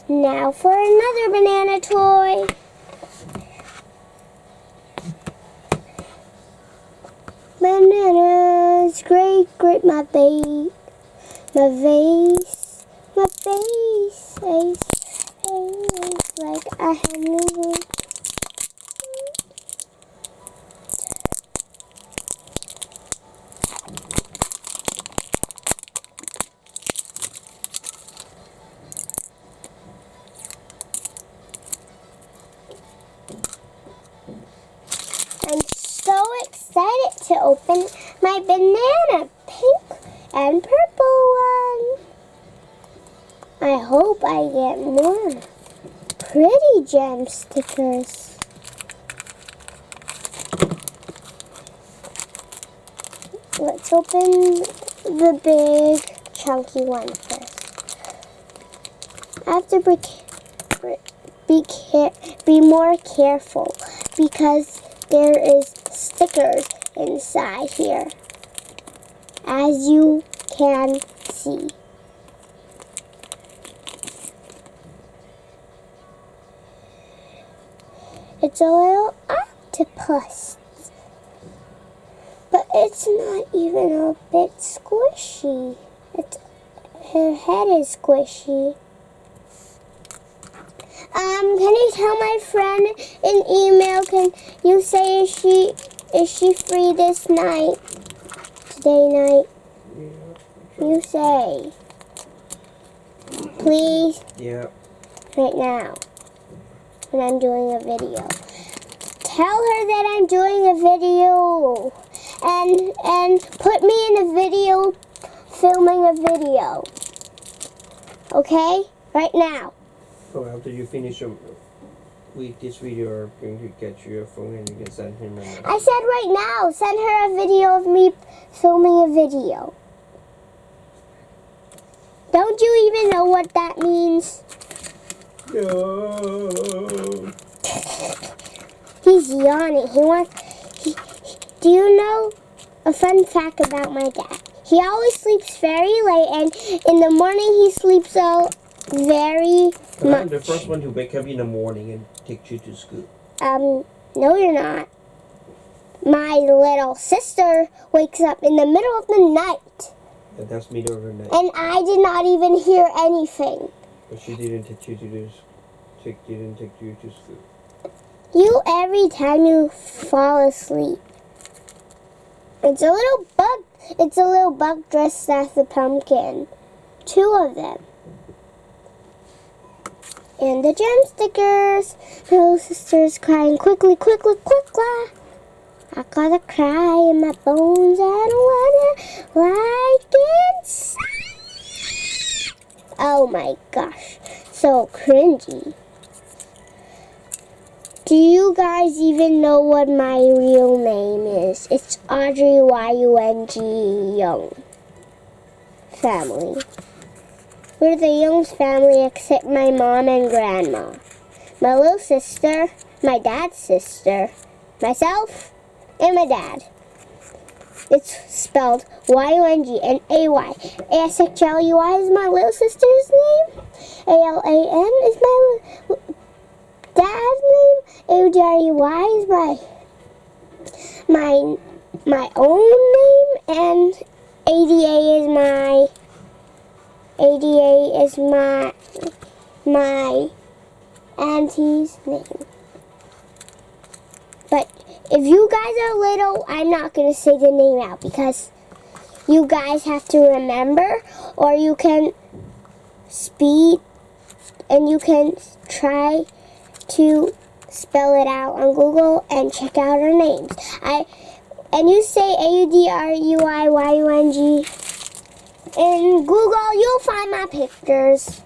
Now for another banana toy. Bananas, great, great, my vase, like I have no. I'm so excited to open my banana pink and purple one. I hope I get more pretty gem stickers. Let's open the big chunky one first. I have to be more careful because there is stickers inside here, as you can see. It's a little octopus, but it's not even a bit squishy. Her head is squishy. Can you tell my friend in email, can you say is she free this night? Today night? Yeah. You say. Please? Yeah. Right now. When I'm doing a video. Tell her that I'm doing a video. And put me in a video, filming a video. Okay? Right now. So after you finish with this video, I'm going to get you a phone and you can send him a message. I said right now. Send her a video of me filming a video. Don't you even know what that means? No. He's yawning. Do you know a fun fact about my dad? He always sleeps very late, and in the morning he sleeps out very much. I'm the first one to wake up in the morning and take you to school. No you're not. My little sister wakes up in the middle of the night. And that's middle of the night. And I did not even hear anything. But she didn't take you to didn't take you to school. You, every time you fall asleep. It's a little bug dressed as a pumpkin. 2 of them. And the gem stickers. My little sister's crying quickly, quickly, quickly. I gotta cry in my bones. I don't wanna like inside. Oh my gosh. So cringy. Do you guys even know what my real name is? It's Audrey, Young family. We're the Young's family except my mom and grandma. My little sister, my dad's sister, myself, and my dad. It's spelled Y-O-N-G and A-Y. A-S-H-L-U-I is my little sister's name. A-L-A-N is my dad's name. A-U-D-R-E-Y is my own name, and ADA is my auntie's name. But if you guys are little, I'm not going to say the name out because you guys have to remember, or you can speed and you can try to spell it out on Google and check out our names. And you say A-U-D-R-U-I-Y-U-N-G. In Google, you'll find my pictures.